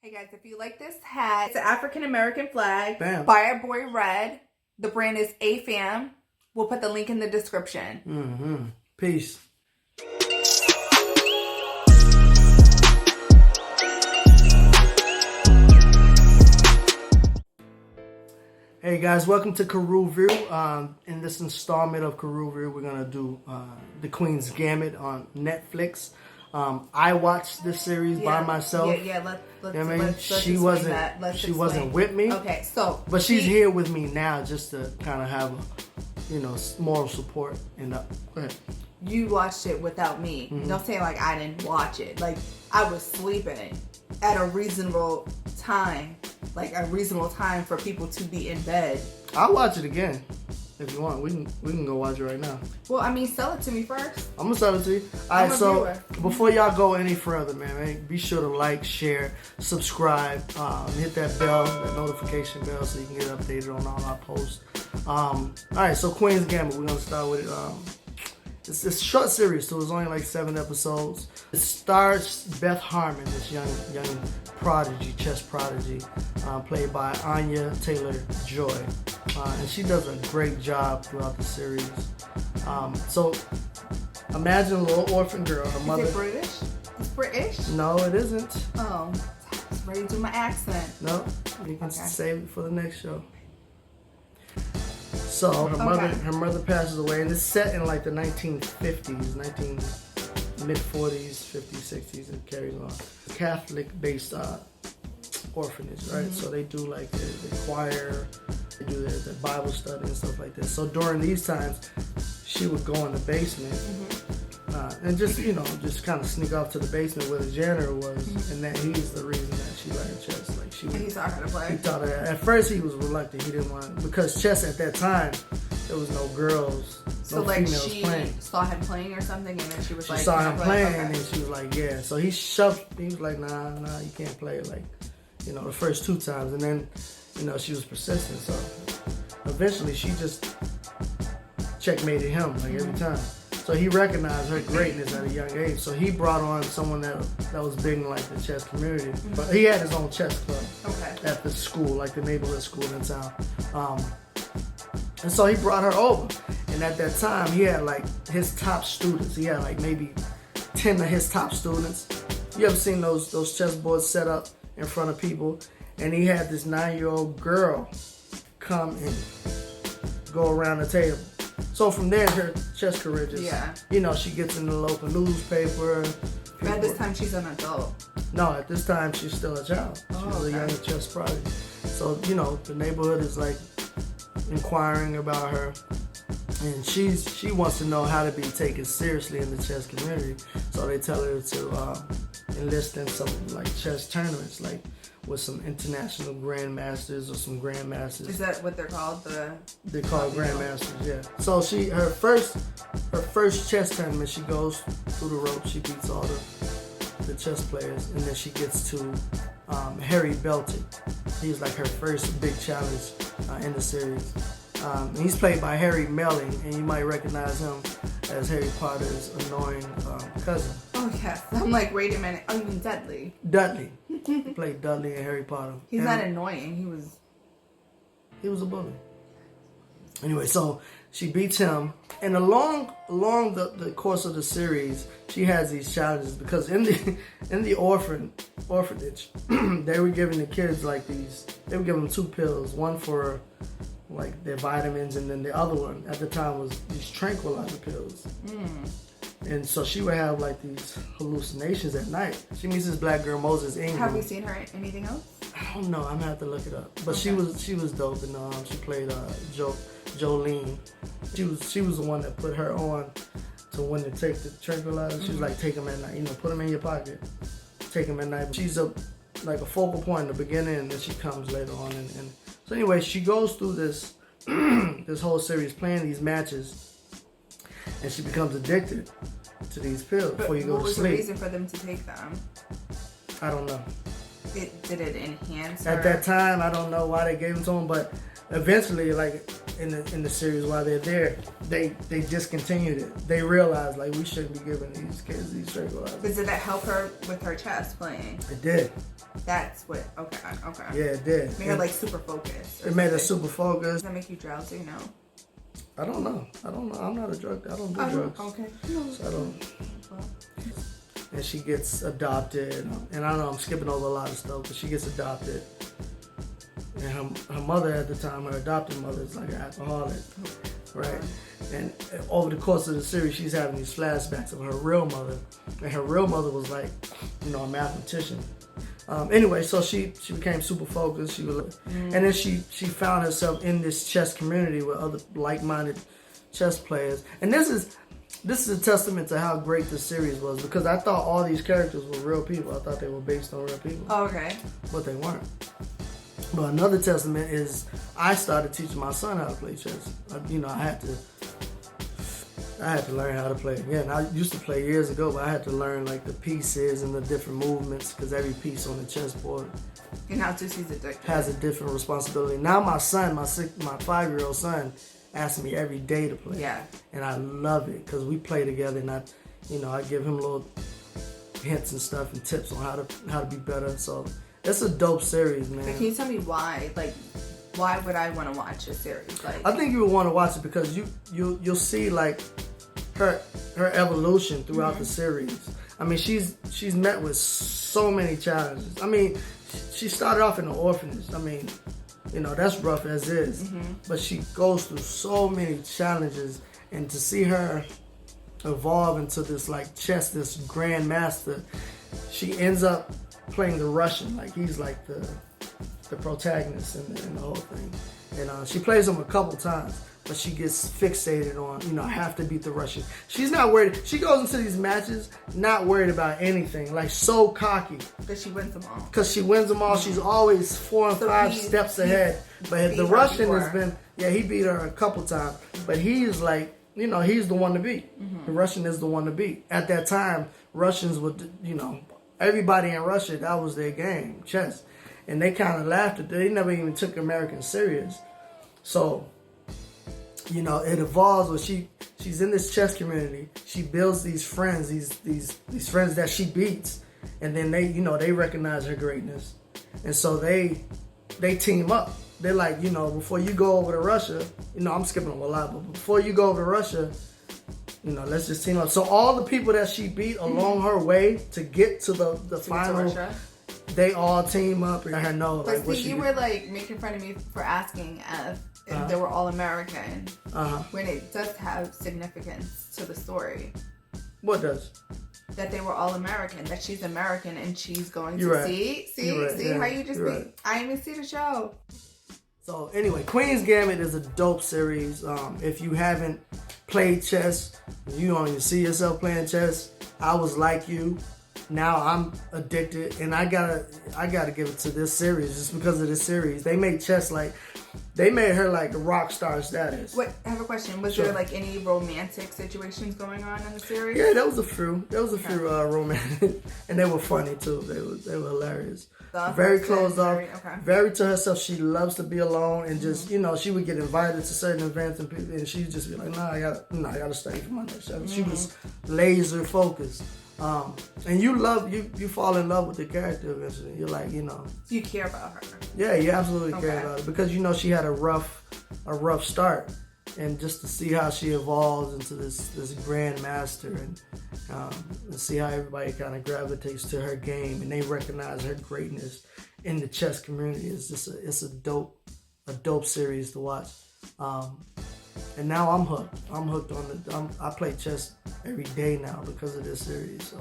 Hey guys, if you like this hat, it's an African American flag Bam. by our boy Red. The brand is AFAM. We'll put the link in the description. Peace. Hey guys, welcome to Carew View. In this installment of Carew View, we're gonna do The Queen's Gambit on Netflix. I watched this series by myself. She wasn't with me. Okay, so but she's here with me now, just to kind of have, moral support. And go ahead. You watched it without me. Don't say like I didn't watch it. Like I was sleeping at a reasonable time. Like a reasonable time for people to be in bed. I'll watch it again if you want. We can go watch it right now. Well, I mean, sell it to me first. I'm gonna sell it to you. All right, so before y'all go any further, man, be sure to like, share, subscribe, hit that bell, that notification bell, so you can get updated on all our posts. All right, so Queen's Gambit, we're gonna start with it. It's a short series, so it's only like 7 episodes. It stars Beth Harmon, this young prodigy, chess prodigy, played by Anya Taylor-Joy, and she does a great job throughout the series. So imagine a little orphan girl. Her mother. Is it British? It's British? No, it isn't. Oh, I was ready to do my accent. No, you can save it for the next show. So her mother passes away, and it's set in like the 1950s, mid-40s, 50s, 60s, and carries on. Catholic-based orphanage, right? So they do like the choir, they do the Bible study and stuff like that. So during these times, she would go in the basement and just kind of sneak off to the basement where the janitor was, and that he's the reason that she learned chess. Like he taught her to play. He taught her. At first, he was reluctant. He didn't want because chess at that time there was no girls, no females playing. She saw him playing or something, and then she was like, she saw him playing, and she was like, yeah. So he shoved. He was like, nah, you can't play. Like, the first 2 times, and then, she was persistent. So eventually, she just checkmated him like every time. So he recognized her greatness at a young age. So he brought on someone that was big in like the chess community. But he had his own chess club at the school, like the neighborhood school in town. And so he brought her over. And at that time, he had like his top students. He had like maybe 10 of his top students. You ever seen those chess boards set up in front of people? And he had this 9-year-old girl come and go around the table. So from there, her chess career just, she gets in the local newspaper. At this time, she's an adult. No, at this time, she's still a child. She's a young chess prodigy. So, the neighborhood is like inquiring about her. And she wants to know how to be taken seriously in the chess community. So they tell her to enlist in some like chess tournaments, like with some international grandmasters or some grandmasters. Is that what they're called? They're called grandmasters, yeah. So her first chess tournament, she goes through the ropes. She beats all the chess players, and then she gets to Harry Belton. He's like her first big challenge in the series. And he's played by Harry Melling, and you might recognize him as Harry Potter's annoying cousin. Oh yes, I'm like, wait a minute. Oh, you mean Dudley? Dudley. He played Dudley in Harry Potter. He's not annoying. He was a bully. Anyway, so she beats him, and along the course of the series, she has these challenges because in the orphanage, they were giving the kids like these. They were giving them 2 pills, one for like their vitamins, and then the other one at the time was these tranquilizer pills. And so she would have like these hallucinations at night. She meets this black girl, Moses Ingram. Have we seen her in anything else? I don't know. I'm gonna have to look it up. But she was dope, and she played Jolene. She was the one that put her on to when to take the tranquilizer. She was like, take them at night. Put them in your pocket. Take them at night. She's like a focal point in the beginning, and then she comes later on. And so anyway, she goes through this this whole series playing these matches. And she becomes addicted to these pills before you go to sleep. What was the reason for them to take them? I don't know. Did it enhance her? At that time, I don't know why they gave them to them, but eventually, like in the series, while they're there, they discontinued it. They realized like we shouldn't be giving these kids these tranquilizers. But did that help her with her chess playing? It did. That's what. Okay. Yeah, it did. Made her like super focused. It made her super focused. Does that make you drowsy? No. I don't know. I'm not a drug. I don't do drugs. Okay. So I don't. And she gets adopted, and I know I'm skipping over a lot of stuff, but she gets adopted. And her mother at the time, her adopted mother, is like an alcoholic, right? And over the course of the series, she's having these flashbacks of her real mother, and her real mother was like, a mathematician. Anyway, so she became super focused. And then she found herself in this chess community with other like-minded chess players. And this is a testament to how great this series was, because I thought all these characters were real people. I thought they were based on real people. Oh, okay. But they weren't. But another testament is I started teaching my son how to play chess. I had to learn how to play again. I used to play years ago, but I had to learn like the pieces and the different movements, because every piece on the chessboard has a different responsibility. Now my son, my 5-year-old son, asks me every day to play. Yeah. And I love it, because we play together, and I give him little hints and stuff and tips on how to be better. So it's a dope series, man. But can you tell me why? Like, why would I want to watch a series? Like, I think you would want to watch it because you'll see like her evolution throughout the series. I mean, she's met with so many challenges. I mean, she started off in an orphanage. I mean, that's rough as is. But she goes through so many challenges, and to see her evolve into this like chess, this grandmaster, she ends up playing the Russian. Like, he's like the protagonist in the whole thing. And she plays him a couple times, but she gets fixated on, I have to beat the Russian. She's not worried. She goes into these matches not worried about anything, like so cocky. Because she wins them all. She's always 4 and 5 steps ahead. But the Russian has been, he beat her a couple times. But he's like, he's the one to beat. The Russian is the one to beat. At that time, Russians would, everybody in Russia, that was their game, chess. And they kind of laughed at it. They never even took Americans serious. So, it evolves where she's in this chess community. She builds these friends, these friends that she beats. And then they recognize her greatness. And so they team up. They're like, before you go over to Russia, I'm skipping over a lot, but before you go over to Russia, let's just team up. So all the people that she beat along her way to get to the final, they all team up and let her know. But see, you were like making fun of me for asking if they were all American, when it does have significance to the story. What does? That they were all American. That she's American and she's going to see how you just be. I didn't even see the show. So anyway, Queen's Gambit is a dope series. If you haven't played chess, you don't even see yourself playing chess, I was like you. Now I'm addicted, and I gotta give it to this series just because of this series. They made chess they made her like a rock star status. Wait, I have a question. Was there like any romantic situations going on in the series? Yeah, there was a few. Few romantic, and they were funny too. They were hilarious. Very closed off, very to herself. She loves to be alone, and just she would get invited to certain events, and she'd just be like, I gotta study for my next show. She was laser focused. And you fall in love with the character eventually. You're like, You care about her. Yeah, you absolutely care about her because she had a rough start, and just to see how she evolves into this grandmaster, and see how everybody kind of gravitates to her game, and they recognize her greatness in the chess community is just it's a dope series to watch. And now I'm hooked. I'm hooked on I play chess every day now because of this series.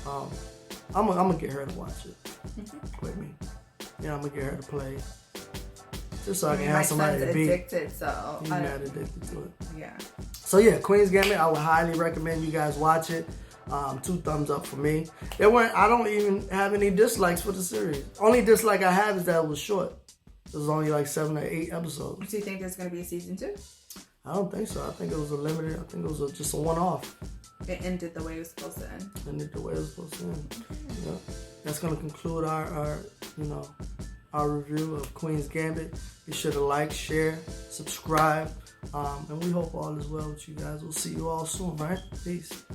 So I'm gonna get her to watch it with me. I'm gonna get her to play just so I can have somebody to beat. Addicted, so he's mad addicted to it. Yeah. So yeah, Queen's Gambit. I would highly recommend you guys watch it. 2 thumbs up for me. I don't even have any dislikes for the series. Only dislike I have is that it was short. It was only like 7 or 8 episodes. Do you think there's gonna be a season 2? I don't think so. I think it was a limited. I think it was just a one-off. It ended the way it was supposed to end. Ended the way it was supposed to end. Yeah. That's gonna conclude our review of Queen's Gambit. Be sure to like, share, subscribe, and we hope all is well with you guys. We'll see you all soon. Right? Peace.